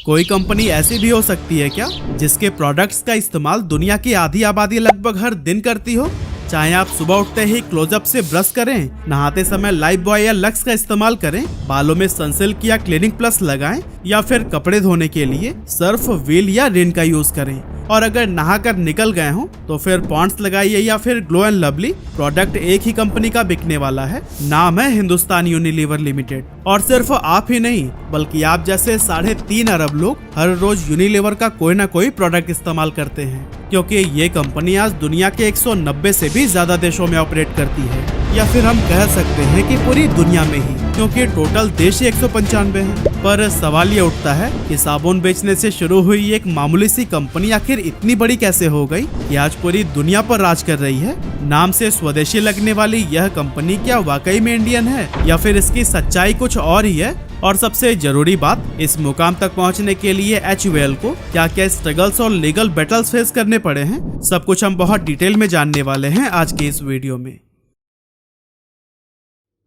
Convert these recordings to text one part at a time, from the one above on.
कोई कंपनी ऐसी भी हो सकती है क्या जिसके प्रोडक्ट्स का इस्तेमाल दुनिया की आधी आबादी लगभग हर दिन करती हो? चाहे आप सुबह उठते ही क्लोजअप से ब्रश करें, नहाते समय लाइफ बॉय या लक्स का इस्तेमाल करें, बालों में सनसिल्क या क्लीनिंग प्लस लगाएं, या फिर कपड़े धोने के लिए सर्फ, व्हील या रिन का यूज करें। और अगर नहाकर निकल गए हो तो फिर पॉन्ड्स लगाइए या फिर ग्लो एंड लवली। प्रोडक्ट एक ही कंपनी का बिकने वाला है, नाम है हिंदुस्तान यूनिलीवर लिमिटेड। और सिर्फ आप ही नहीं बल्कि आप जैसे 3.5 अरब लोग हर रोज यूनिलीवर का कोई ना कोई प्रोडक्ट इस्तेमाल करते हैं, क्योंकि ये कंपनी आज दुनिया के 190 से भी ज्यादा देशों में ऑपरेट करती है, या फिर हम कह सकते हैं कि पूरी दुनिया में ही, क्योंकि टोटल देश ही 195 है। पर सवाल ये उठता है कि साबुन बेचने से शुरू हुई एक मामूली सी कंपनी आखिर इतनी बड़ी कैसे हो गई कि आज पूरी दुनिया पर राज कर रही है। नाम से स्वदेशी लगने वाली यह कंपनी क्या वाकई में इंडियन है, या फिर इसकी सच्चाई कुछ और ही है? और सबसे जरूरी बात, इस मुकाम तक पहुंचने के लिए HUL को क्या क्या स्ट्रगल्स और लीगल बैटल्स फेस करने पड़े हैं, सब कुछ हम बहुत डिटेल में जानने वाले हैं आज के इस वीडियो में।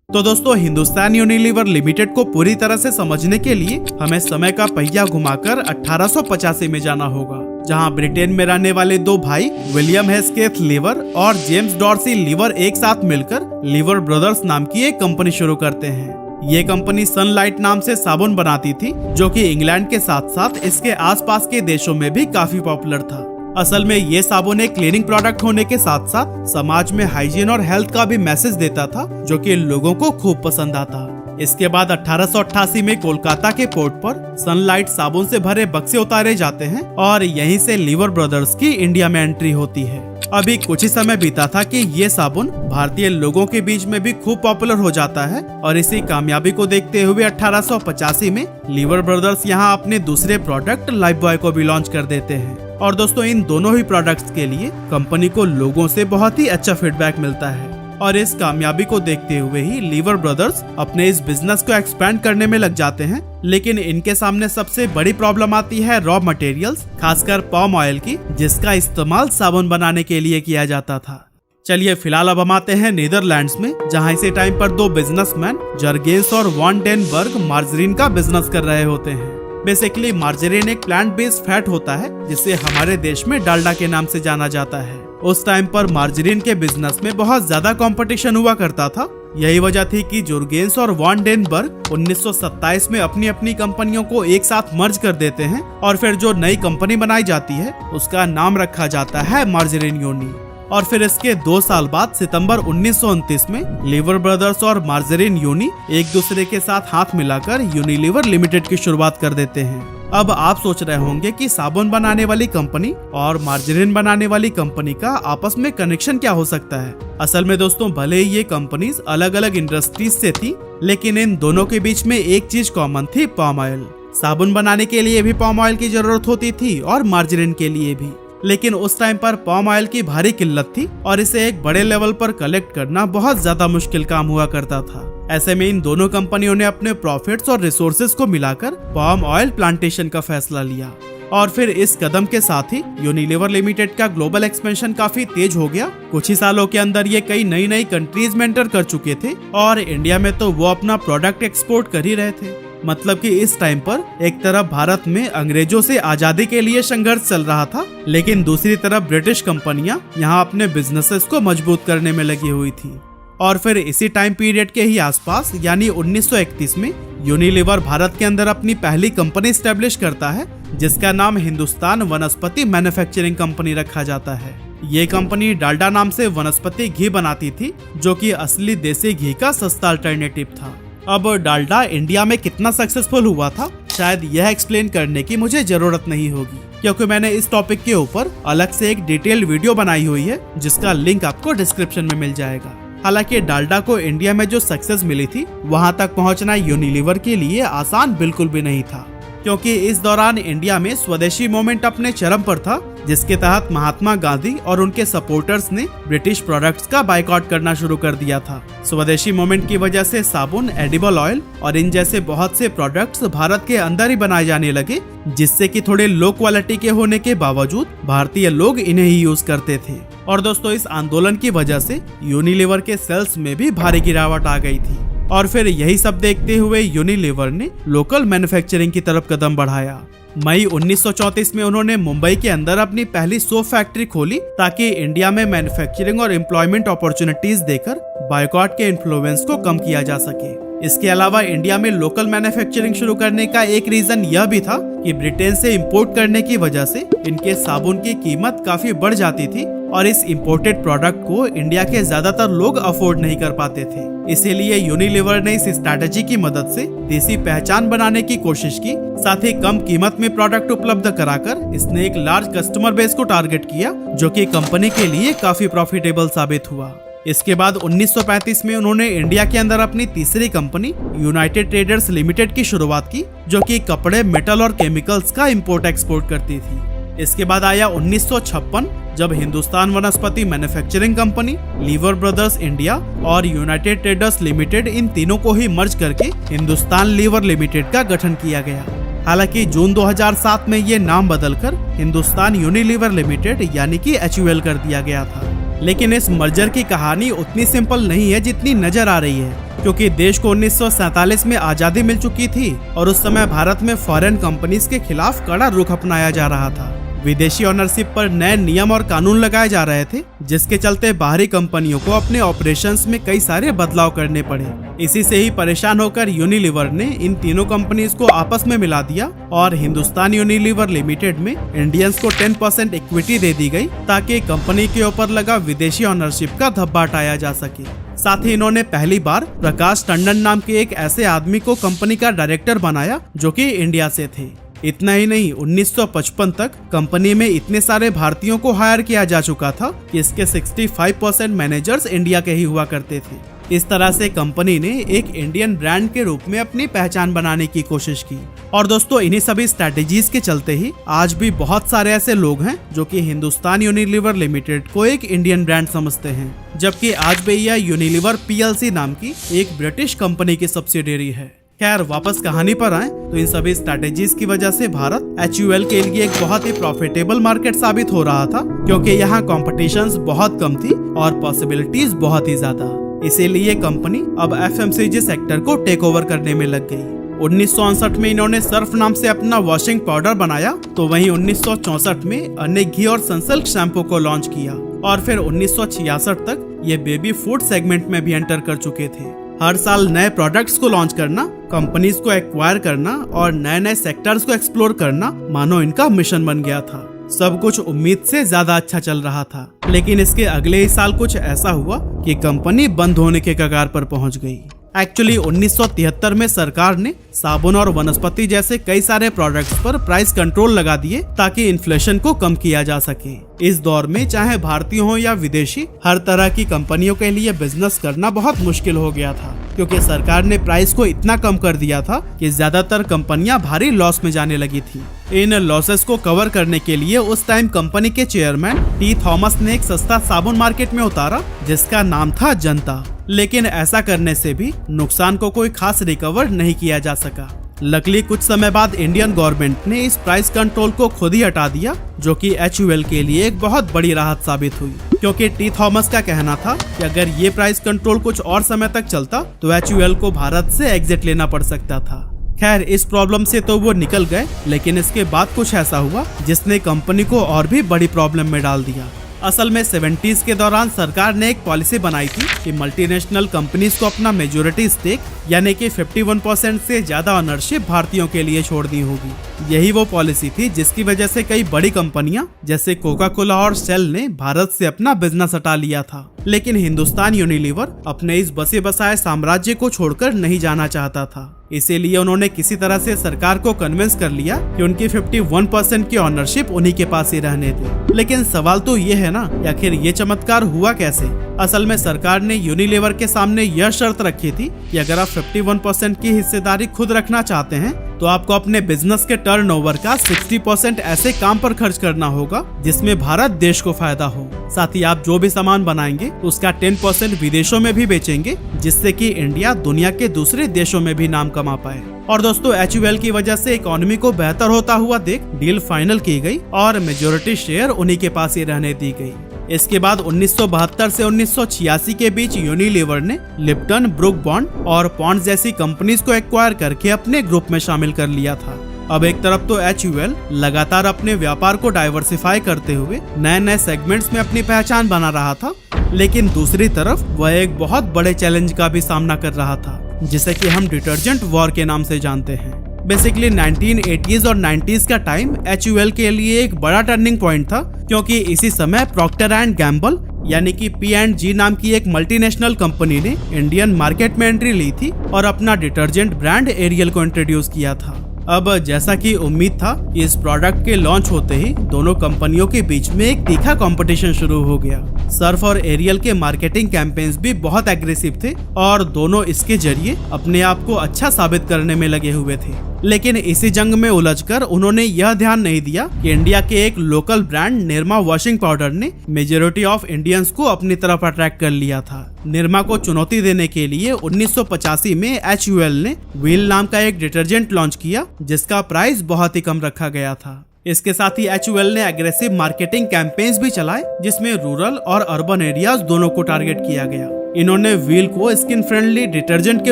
तो दोस्तों, हिंदुस्तान यूनिलीवर लिमिटेड को पूरी तरह से समझने के लिए हमें समय का पहिया घुमाकर 1885 में जाना होगा, जहां ब्रिटेन में रहने वाले दो भाई विलियम हेस्केथ लीवर और जेम्स डॉर्सी लीवर एक साथ मिलकर लीवर ब्रदर्स नाम की एक कंपनी शुरू करते हैं। ये कंपनी सनलाइट नाम से साबुन बनाती थी, जो कि इंग्लैंड के साथ साथ इसके आसपास के देशों में भी काफी पॉपुलर था। असल में ये साबुन एक क्लीनिंग प्रोडक्ट होने के साथ साथ समाज में हाइजीन और हेल्थ का भी मैसेज देता था, जो कि लोगों को खूब पसंद आता। इसके बाद 1888 में कोलकाता के पोर्ट पर सनलाइट साबुन से भरे बक्से उतारे जाते हैं और यहीं से लीवर ब्रदर्स की इंडिया में एंट्री होती है। अभी कुछ ही समय बीता था कि ये साबुन भारतीय लोगों के बीच में भी खूब पॉपुलर हो जाता है, और इसी कामयाबी को देखते हुए 1885 में लीवर ब्रदर्स यहाँ अपने दूसरे प्रोडक्ट लाइफ बॉय को भी लॉन्च कर देते हैं। और दोस्तों, इन दोनों ही प्रोडक्ट्स के लिए कंपनी को लोगों से बहुत ही अच्छा फीडबैक मिलता है, और इस कामयाबी को देखते हुए ही लीवर ब्रदर्स अपने इस बिजनेस को एक्सपेंड करने में लग जाते हैं। लेकिन इनके सामने सबसे बड़ी प्रॉब्लम आती है रॉ मटेरियल्स, खासकर पाम ऑयल की, जिसका इस्तेमाल साबुन बनाने के लिए किया जाता था। चलिए फिलहाल अब हम आते हैं नीदरलैंड्स में, जहां इसी टाइम पर दो बिजनेसमैन जर्गेंस और वॉन डेन बर्ग मार्जरीन का बिजनेस कर रहे होते हैं। बेसिकली मार्जरीन एक प्लांट बेस्ड फैट होता है, जिसे हमारे देश में डालडा के नाम से जाना जाता है। उस टाइम पर मार्जरीन के बिजनेस में बहुत ज्यादा कंपटीशन हुआ करता था। यही वजह थी कि जुर्गेंस और वॉन डेन बर्ग 1927 में अपनी अपनी कंपनियों को एक साथ मर्ज कर देते हैं, और फिर जो नई कंपनी बनाई जाती है उसका नाम रखा जाता है मार्जरीन यूनि। और फिर इसके 2 साल बाद सितंबर 1929 में लीवर ब्रदर्स और मार्जरीन यूनि एक दूसरे के साथ हाथ मिलाकर यूनिलीवर लिमिटेड की शुरुआत कर देते हैं। अब आप सोच रहे होंगे कि साबुन बनाने वाली कंपनी और मार्जरीन बनाने वाली कंपनी का आपस में कनेक्शन क्या हो सकता है? असल में दोस्तों, भले ही ये कंपनीज अलग अलग इंडस्ट्रीज से थी, लेकिन इन दोनों के बीच में एक चीज कॉमन थी, पाम ऑयल। साबुन बनाने के लिए भी पाम ऑयल की जरूरत होती थी और मार्जरीन के लिए भी, लेकिन उस टाइम पर पाम ऑयल की भारी किल्लत थी और इसे एक बड़े लेवल पर कलेक्ट करना बहुत ज्यादा मुश्किल काम हुआ करता था। ऐसे में इन दोनों कंपनियों ने अपने प्रॉफिट्स और रिसोर्सेज को मिलाकर पाम ऑयल प्लांटेशन का फैसला लिया, और फिर इस कदम के साथ ही यूनिलीवर लिमिटेड का ग्लोबल एक्सपेंशन काफी तेज हो गया। कुछ ही सालों के अंदर ये कई नई नई कंट्रीज में एंटर कर चुके थे, और इंडिया में तो वो अपना प्रोडक्ट एक्सपोर्ट कर ही रहे थे। मतलब कि इस टाइम पर एक तरफ भारत में अंग्रेजों से आजादी के लिए संघर्ष चल रहा था, लेकिन दूसरी तरफ ब्रिटिश कंपनियां यहाँ अपने बिजनेसेस को मजबूत करने में लगी हुई थी। और फिर इसी टाइम पीरियड के ही आसपास यानी 1931 में यूनिलीवर भारत के अंदर अपनी पहली कंपनी स्टैब्लिश करता है, जिसका नाम हिंदुस्तान वनस्पति मैन्युफैक्चरिंग कंपनी रखा जाता है। ये कंपनी डालडा नाम से वनस्पति घी बनाती थी, जो कि असली देसी घी का सस्ता अल्टरनेटिव था। अब डालडा इंडिया में कितना सक्सेसफुल हुआ था, शायद यह एक्सप्लेन करने की मुझे जरूरत नहीं होगी, क्योंकि मैंने इस टॉपिक के ऊपर अलग से एक डिटेल्ड वीडियो बनाई हुई है, जिसका लिंक आपको डिस्क्रिप्शन में मिल जाएगा। हालांकि डालडा को इंडिया में जो सक्सेस मिली थी, वहां तक पहुंचना यूनिलीवर के लिए आसान बिल्कुल भी नहीं था, क्योंकि इस दौरान इंडिया में स्वदेशी मूवमेंट अपने चरम पर था, जिसके तहत महात्मा गांधी और उनके सपोर्टर्स ने ब्रिटिश प्रोडक्ट्स का बायकॉट करना शुरू कर दिया था। स्वदेशी मूवमेंट की वजह से साबुन, एडिबल ऑयल और इन जैसे बहुत से प्रोडक्ट्स भारत के अंदर ही बनाए जाने लगे, जिससे कि थोड़े लो क्वालिटी के होने के बावजूद भारतीय लोग इन्हें ही यूज करते थे। और दोस्तों, इस आंदोलन की वजह से यूनिलीवर के सेल्स में भी भारी गिरावट आ गई थी। और फिर यही सब देखते हुए यूनिलीवर ने लोकल मैन्युफैक्चरिंग की तरफ कदम बढ़ाया। मई 1934 में उन्होंने मुंबई के अंदर अपनी पहली सोप फैक्ट्री खोली ताकि इंडिया में मैन्युफैक्चरिंग और एम्प्लॉयमेंट अपॉर्चुनिटीज देकर बायकॉट के इन्फ्लुएंस को कम किया जा सके। इसके अलावा इंडिया में लोकल मैन्युफैक्चरिंग शुरू करने का एक रीजन यह भी था कि ब्रिटेन से इंपोर्ट करने की वजह से इनके साबुन की कीमत काफी बढ़ जाती थी और इस इंपोर्टेड प्रोडक्ट को इंडिया के ज्यादातर लोग अफोर्ड नहीं कर पाते थे। इसीलिए यूनिलीवर ने इस स्ट्रैटेजी की मदद से देसी पहचान बनाने की कोशिश की, साथ ही कम कीमत में प्रोडक्ट उपलब्ध कराकर इसने एक लार्ज कस्टमर बेस को टारगेट किया, जो कि कंपनी के लिए काफी प्रॉफिटेबल साबित हुआ। इसके बाद 1935 में उन्होंने इंडिया के अंदर अपनी तीसरी कंपनी यूनाइटेड ट्रेडर्स लिमिटेड की शुरुआत की, जो कि कपड़े, मेटल और केमिकल्स का इंपोर्ट एक्सपोर्ट करती थी। इसके बाद आया 1956, जब हिंदुस्तान वनस्पति manufacturing company, liver brothers India और यूनाइटेड ट्रेडर्स लिमिटेड, इन तीनों को ही मर्ज करके हिंदुस्तान लीवर लिमिटेड का गठन किया गया। हालांकि जून 2007 में ये नाम बदलकर हिंदुस्तान यूनिलीवर लिमिटेड यानी कि HUL कर दिया गया था। लेकिन इस मर्जर की कहानी उतनी सिंपल नहीं है जितनी नजर आ रही है, क्योंकि देश को 1947 में आजादी मिल चुकी थी और उस समय भारत में फॉरेन कंपनीज के खिलाफ कड़ा रुख अपनाया जा रहा था। विदेशी ऑनरशिप पर नए नियम और कानून लगाए जा रहे थे, जिसके चलते बाहरी कंपनियों को अपने ऑपरेशंस में कई सारे बदलाव करने पड़े। इसी से ही परेशान होकर यूनिलीवर ने इन तीनों कंपनीज को आपस में मिला दिया और हिंदुस्तान यूनिलीवर लिमिटेड में इंडियंस को 10% इक्विटी दे दी गई, ताकि कंपनी के ऊपर लगा विदेशी ऑनरशिप का धब्बा हटाया जा सके। साथ ही इन्होंने पहली बार प्रकाश टंडन नाम के एक ऐसे आदमी को कंपनी का डायरेक्टर बनाया जो कि इंडिया से थे। इतना ही नहीं, 1955 तक कंपनी में इतने सारे भारतीयों को हायर किया जा चुका था कि इसके 65% मैनेजर्स इंडिया के ही हुआ करते थे। इस तरह से कंपनी ने एक इंडियन ब्रांड के रूप में अपनी पहचान बनाने की कोशिश की। और दोस्तों, इन्हीं सभी स्ट्रैटेजीज के चलते ही आज भी बहुत सारे ऐसे लोग हैं जो कि हिंदुस्तान यूनिलीवर लिमिटेड को एक इंडियन ब्रांड समझते हैं, जबकि आज भी यह यूनिलीवर PLC नाम की एक ब्रिटिश कंपनी की सब्सिडियरी है। खैर, वापस कहानी पर आए तो इन सभी स्ट्रैटेजीज की वजह से भारत HUL के लिए एक बहुत ही प्रॉफिटेबल मार्केट साबित हो रहा था, क्योंकि यहाँ कॉम्पिटिशन्स बहुत कम थी और पॉसिबिलिटीज बहुत ही ज्यादा। इसीलिए कंपनी अब FMCG सेक्टर को टेक ओवर करने में लग गई। 1959 में इन्होंने सर्फ नाम से अपना वॉशिंग पाउडर बनाया, तो वहीं 1964 में अनेक घी और सनसिल्क शैम्पू को लॉन्च किया और फिर 1966 तक ये बेबी फूड सेगमेंट में भी एंटर कर चुके थे। हर साल नए प्रोडक्ट्स को लॉन्च करना, कंपनीज को एक्वायर करना और नए नए सेक्टर्स को एक्सप्लोर करना मानो इनका मिशन बन गया था। सब कुछ उम्मीद से ज्यादा अच्छा चल रहा था, लेकिन इसके अगले ही साल कुछ ऐसा हुआ कि कंपनी बंद होने के कगार पर पहुंच गई। एक्चुअली 1973 में सरकार ने साबुन और वनस्पति जैसे कई सारे प्रोडक्ट्स पर प्राइस कंट्रोल लगा दिए ताकि इन्फ्लेशन को कम किया जा सके। इस दौर में चाहे भारतीय हो या विदेशी, हर तरह की कंपनियों के लिए बिजनेस करना बहुत मुश्किल हो गया था, क्योंकि सरकार ने प्राइस को इतना कम कर दिया था कि ज्यादातर कंपनियां भारी लॉस में जाने लगी थी। इन लॉसेस को कवर करने के लिए उस टाइम कंपनी के चेयरमैन टी थॉमस ने एक सस्ता साबुन मार्केट में उतारा जिसका नाम था जनता। लेकिन ऐसा करने से भी नुकसान को कोई खास रिकवर नहीं किया जा सका। लकीली कुछ समय बाद इंडियन गवर्नमेंट ने इस प्राइस कंट्रोल को खुद ही हटा दिया, जो कि HUL के लिए एक बहुत बड़ी राहत साबित हुई, क्योंकि टी थॉमस का कहना था कि अगर ये प्राइस कंट्रोल कुछ और समय तक चलता तो HUL को भारत से एग्जिट लेना पड़ सकता था। खैर, इस प्रॉब्लम से तो वो निकल गए, लेकिन इसके बाद कुछ ऐसा हुआ जिसने कंपनी को और भी बड़ी प्रॉब्लम में डाल दिया। असल में 70s के दौरान सरकार ने एक पॉलिसी बनाई थी कि मल्टीनेशनल कंपनीज को अपना मेजॉरिटी स्टेक यानी कि 51% से ज्यादा ऑनरशिप भारतीयों के लिए छोड़नी होगी। यही वो पॉलिसी थी जिसकी वजह से कई बड़ी कंपनियां जैसे कोका कोला और शेल ने भारत से अपना बिजनेस हटा लिया था। लेकिन हिंदुस्तान यूनिलीवर अपने इस बसे बसाए साम्राज्य को छोड़कर नहीं जाना चाहता था। इसीलिए उन्होंने किसी तरह से सरकार को कन्विंस कर लिया कि उनकी 51% की ऑनरशिप उन्हीं के पास ही रहने दे। लेकिन सवाल तो ये है ना, आखिर ये चमत्कार हुआ कैसे? असल में सरकार ने यूनिलीवर के सामने यह शर्त रखी थी कि अगर आप 51% की हिस्सेदारी खुद रखना चाहते हैं तो आपको अपने बिजनेस के टर्नओवर का 60% ऐसे काम पर खर्च करना होगा जिसमें भारत देश को फायदा हो। साथ ही आप जो भी सामान बनाएंगे उसका 10% विदेशों में भी बेचेंगे, जिससे कि इंडिया दुनिया के दूसरे देशों में भी नाम कमा पाए। और दोस्तों, HUL की वजह से इकोनॉमी को बेहतर होता हुआ देख डील फाइनल की गई और मेजॉरिटी शेयर उन्हीं के पास ही रहने दी गई। इसके बाद 1972 से 1986 के बीच यूनिलीवर ने लिप्टन, ब्रुक बॉन्ड और पॉन्ड जैसी कंपनीज को एक्वायर करके अपने ग्रुप में शामिल कर लिया था। अब एक तरफ तो HUL लगातार अपने व्यापार को डाइवर्सिफाई करते हुए नए नए सेगमेंट्स में अपनी पहचान बना रहा था, लेकिन दूसरी तरफ वह एक बहुत बड़े चैलेंज का भी सामना कर रहा था, जिसे कि हम डिटर्जेंट वॉर के नाम से जानते हैं। बेसिकली 1980s और 90s का टाइम HUL के लिए एक बड़ा टर्निंग पॉइंट था, क्योंकि इसी समय प्रॉक्टर एंड गैम्बल यानी कि P&G नाम की एक मल्टीनेशनल कंपनी ने इंडियन मार्केट में एंट्री ली थी और अपना डिटर्जेंट ब्रांड एरियल को इंट्रोड्यूस किया था। अब जैसा कि उम्मीद था कि इस प्रोडक्ट के लॉन्च होते ही दोनों कंपनियों के बीच में एक तीखा कंपटीशन शुरू हो गया। सर्फ और एरियल के मार्केटिंग कैंपेन्स भी बहुत एग्रेसिव थे और दोनों इसके जरिए अपने आप को अच्छा साबित करने में लगे हुए थे। लेकिन इसी जंग में उलझकर उन्होंने यह ध्यान नहीं दिया कि इंडिया के एक local brand Nirma washing powder ने मेजॉरिटी ऑफ इंडियंस को अपनी तरफ अट्रैक्ट कर लिया था। निरमा को चुनौती देने के लिए 1985 में HUL ने व्हील नाम का एक डिटर्जेंट लॉन्च किया, जिसका प्राइस बहुत ही कम रखा गया था। इसके साथ ही HUL ने एग्रेसिव मार्केटिंग कैंपेन्स भी चलाए, जिसमें रूरल और अर्बन एरियाज दोनों को टारगेट किया गया। इन्होंने व्हील को स्किन फ्रेंडली डिटर्जेंट के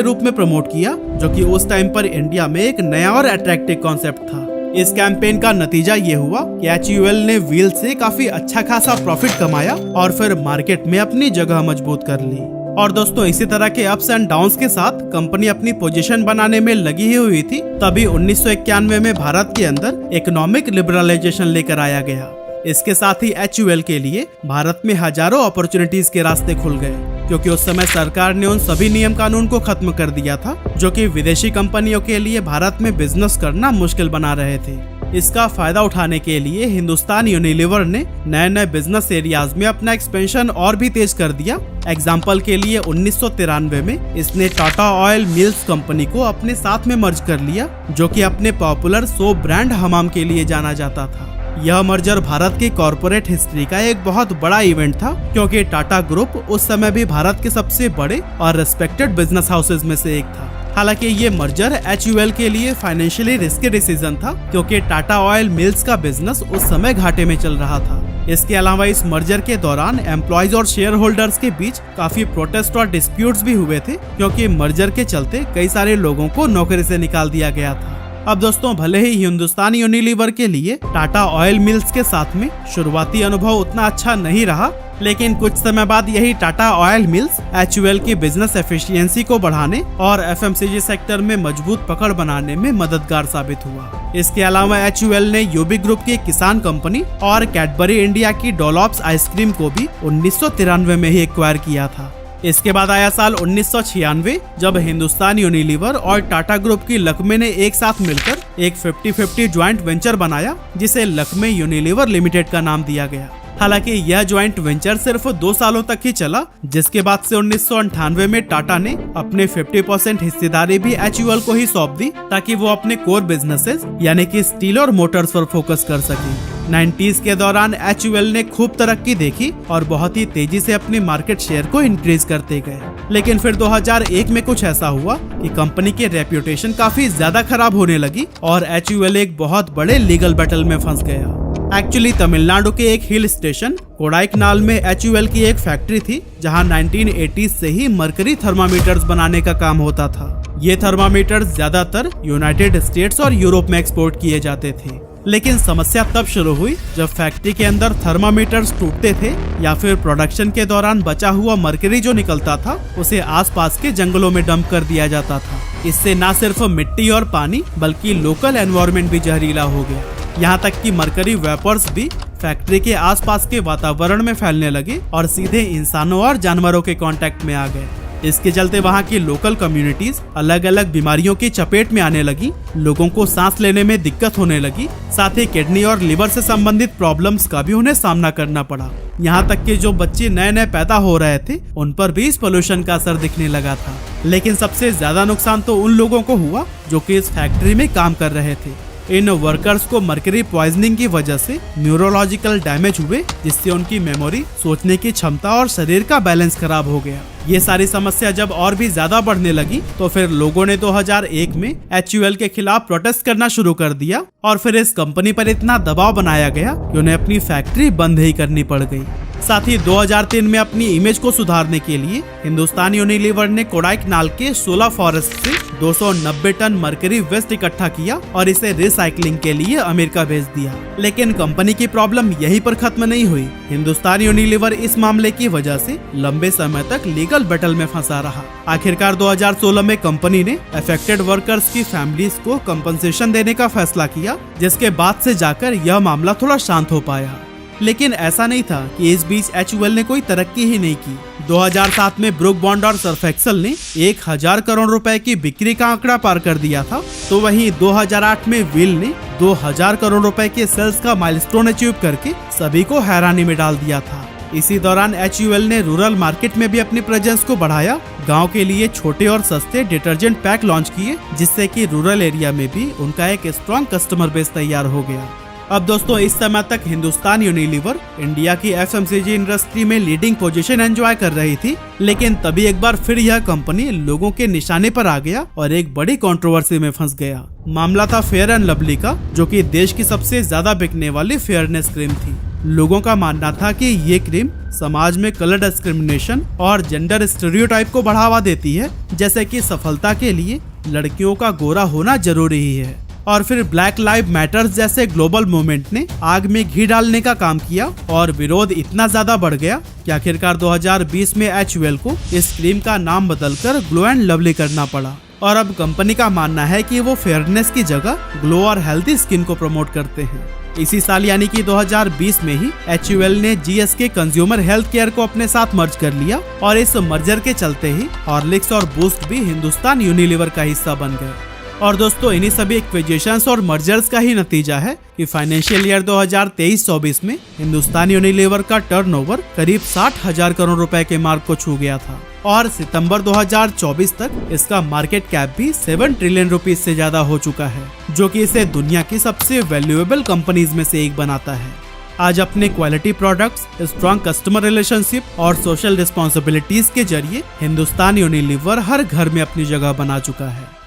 रूप में प्रमोट किया, जो कि उस टाइम पर इंडिया में एक नया और अट्रैक्टिव कॉन्सेप्ट था। इस कैंपेन का नतीजा ये हुआ कि HUL ने व्हील से काफी अच्छा खासा प्रॉफिट कमाया और फिर मार्केट में अपनी जगह मजबूत कर ली। और दोस्तों, इसी तरह के अप्स एंड डाउन्स के साथ कंपनी अपनी पोजीशन बनाने में लगी ही हुई थी। तभी 1991 में भारत के अंदर इकोनॉमिक लिबरलाइजेशन लेकर आया गया। इसके साथ ही HUL के लिए भारत में हजारों अपॉर्चुनिटीज के रास्ते खुल गए, क्योंकि उस समय सरकार ने उन सभी नियम कानून को खत्म कर दिया था जो कि विदेशी कंपनियों के लिए भारत में बिजनेस करना मुश्किल बना रहे थे। इसका फायदा उठाने के लिए हिंदुस्तान यूनिलीवर ने नए नए बिजनेस एरियाज में अपना एक्सपेंशन और भी तेज कर दिया। एग्जाम्पल के लिए 1993 में इसने टाटा ऑयल मिल्स कंपनी को अपने साथ में मर्ज कर लिया, जो कि अपने पॉपुलर सोप ब्रांड हमाम के लिए जाना जाता था। यह मर्जर भारत की कॉर्पोरेट हिस्ट्री का एक बहुत बड़ा इवेंट था, क्योंकि टाटा ग्रुप उस समय भी भारत के सबसे बड़े और रेस्पेक्टेड बिजनेस हाउसेज में से एक था। हालांकि ये मर्जर HUL के लिए फाइनेंशियली रिस्की डिसीजन था, क्योंकि टाटा ऑयल मिल्स का बिजनेस उस समय घाटे में चल रहा था। इसके अलावा इस मर्जर के दौरान एम्प्लॉयज और शेयर होल्डर्स के बीच काफी प्रोटेस्ट और डिस्प्यूट्स भी हुए थे, क्योंकि मर्जर के चलते कई सारे लोगों को नौकरी से निकाल दिया गया था। अब दोस्तों, भले ही हिंदुस्तान यूनिलीवर के लिए टाटा ऑयल मिल्स के साथ में शुरुआती अनुभव उतना अच्छा नहीं रहा, लेकिन कुछ समय बाद यही टाटा ऑयल मिल्स HUL की बिजनेस एफिशिएंसी को बढ़ाने और FMCG सेक्टर में मजबूत पकड़ बनाने में मददगार साबित हुआ। इसके अलावा HUL ने यूबी ग्रुप की किसान कंपनी और कैडबरी इंडिया की डोलॉप्स आइसक्रीम को भी 1993 में ही एक्वायर किया था। इसके बाद आया साल 1996, जब हिंदुस्तान यूनिलीवर और टाटा ग्रुप की लक्मे ने एक साथ मिलकर एक 50-50 ज्वाइंट वेंचर बनाया, जिसे लक्मे यूनिलीवर लिमिटेड का नाम दिया गया। हालांकि यह ज्वाइंट वेंचर सिर्फ 2 सालों तक ही चला, जिसके बाद से 1998 में टाटा ने अपने 50% हिस्सेदारी भी HUL को ही सौंप दी, ताकि वो अपने कोर बिजनेसेस यानी कि स्टील और मोटर्स पर फोकस कर सके। 90s के दौरान HUL ने खूब तरक्की देखी और बहुत ही तेजी से अपनी मार्केट शेयर को इंक्रीज करते गए। लेकिन फिर 2001 में कुछ ऐसा हुआ कि कंपनी की रेप्यूटेशन काफी ज्यादा खराब होने लगी और HUL एक बहुत बड़े लीगल बैटल में फंस गया। एक्चुअली तमिलनाडु के एक हिल स्टेशन कोडाईकनाल में HUL की एक फैक्ट्री थी, जहां 1980s से ही मरकरी थर्मामीटर्स बनाने का काम होता था। ये थर्मामीटर्स ज्यादातर यूनाइटेड स्टेट्स और यूरोप में एक्सपोर्ट किए जाते थे। लेकिन समस्या तब शुरू हुई जब फैक्ट्री के अंदर थर्मामीटर्स टूटते थे या फिर प्रोडक्शन के दौरान बचा हुआ मरकरी जो निकलता था उसे आसपास के जंगलों में डंप कर दिया जाता था। इससे न सिर्फ मिट्टी और पानी बल्कि लोकल एनवायरनमेंट भी जहरीला हो गया। यहाँ तक कि मरकरी वेपर्स भी फैक्ट्री के आसपास के वातावरण में फैलने लगे और सीधे इंसानों और जानवरों के कांटेक्ट में आ गए। इसके चलते वहाँ की लोकल कम्युनिटीज अलग अलग बीमारियों की चपेट में आने लगी, लोगों को सांस लेने में दिक्कत होने लगी, साथ ही किडनी और लिवर से संबंधित प्रॉब्लम्स का भी उन्हें सामना करना पड़ा। यहाँ तक कि जो बच्चे नए नए पैदा हो रहे थे उन पर भी इस पोल्यूशन का असर दिखने लगा था। लेकिन सबसे ज्यादा नुकसान तो उन लोगों को हुआ जो कि इस फैक्ट्री में काम कर रहे थे। इन वर्कर्स को मरकरी पॉइजनिंग की वजह से न्यूरोलॉजिकल डैमेज हुए, जिससे उनकी मेमोरी, सोचने की क्षमता और शरीर का बैलेंस खराब हो गया। ये सारी समस्या जब और भी ज्यादा बढ़ने लगी तो फिर लोगों ने 2001 में HUL के खिलाफ प्रोटेस्ट करना शुरू कर दिया और फिर इस कंपनी पर इतना दबाव बनाया गया कि उन्हें अपनी फैक्ट्री बंद ही करनी पड़ गई। साथ ही 2003 में अपनी इमेज को सुधारने के लिए हिंदुस्तान यूनिलीवर ने कोडाईकनाल के 16 फॉरेस्ट से 290 टन मरकरी वेस्ट इकट्ठा किया और इसे रिसाइकलिंग के लिए अमेरिका भेज दिया। लेकिन कंपनी की प्रॉब्लम यहीं पर खत्म नहीं हुई। हिंदुस्तान यूनिलीवर इस मामले की वजह से लंबे समय तक लीगल बैटल में फंसा रहा। आखिरकार 2016 में कंपनी ने अफेक्टेड वर्कर्स की फैमिलीज को कंपनसेशन देने का फैसला किया, जिसके बाद से जाकर यह मामला थोड़ा शांत हो पाया। लेकिन ऐसा नहीं था कि इस बीच HUL ने कोई तरक्की ही नहीं की। 2007 में ब्रुक बॉन्ड और सर्फ एक्सेल ने 1000 करोड़ रुपए की बिक्री का आंकड़ा पार कर दिया था, तो वहीं 2008 में व्हील ने 2000 करोड़ रुपए के सेल्स का माइलस्टोन अचीव करके सभी को हैरानी में डाल दिया था। इसी दौरान HUL ने रूरल मार्केट में भी अपनी प्रेजेंस को बढ़ाया। गांव के लिए छोटे और सस्ते डिटर्जेंट पैक लॉन्च किए, जिससे कि रूरल एरिया में भी उनका एक स्ट्रॉन्ग कस्टमर बेस तैयार हो गया। अब दोस्तों, इस समय तक हिंदुस्तान यूनिलीवर इंडिया की FMCG इंडस्ट्री में लीडिंग पोजीशन एंजॉय कर रही थी, लेकिन तभी एक बार फिर यह कंपनी लोगों के निशाने पर आ गया और एक बड़ी कंट्रोवर्सी में फंस गया। मामला था फेयर एंड लवली का, जो कि देश की सबसे ज्यादा बिकने वाली फेयरनेस क्रीम थी। लोगों का मानना था कि ये क्रीम समाज में कलर डिस्क्रिमिनेशन और जेंडर स्टीरियोटाइप को बढ़ावा देती है, जैसे कि सफलता के लिए लड़कियों का गोरा होना जरूरी ही है। और फिर ब्लैक लाइव मैटर्स जैसे ग्लोबल मूवमेंट ने आग में घी डालने का काम किया और विरोध इतना ज्यादा बढ़ गया कि आखिरकार 2020 में HUL को इस क्रीम का नाम बदलकर ग्लो एंड लवली करना पड़ा। और अब कंपनी का मानना है कि वो फेयरनेस की जगह ग्लो और हेल्थी स्किन को प्रमोट करते हैं। इसी साल यानी कि 2020 में ही HUL ने GSK कंज्यूमर हेल्थ केयर को अपने साथ मर्ज कर लिया और इस मर्जर के चलते ही हॉर्लिक्स और बूस्ट भी हिंदुस्तान यूनिलीवर का हिस्सा बन गए। और दोस्तों, इन्हीं सभी एक्विजिशंस और मर्जर्स का ही नतीजा है कि फाइनेंशियल ईयर 2023-24 में हिंदुस्तान यूनिलीवर का टर्नओवर करीब 60,000 करोड़ रुपए के मार्क को छू गया था और सितंबर 2024 तक इसका मार्केट कैप भी 7 ट्रिलियन रुपीस से ज्यादा हो चुका है, जो कि इसे दुनिया की सबसे वैल्यूएबल कंपनीज में से एक बनाता है। आज अपने quality products, strong customer relationship और सोशल रिस्पॉन्सिबिलिटीज के जरिए हिंदुस्तान यूनिलीवर हर घर में अपनी जगह बना चुका है।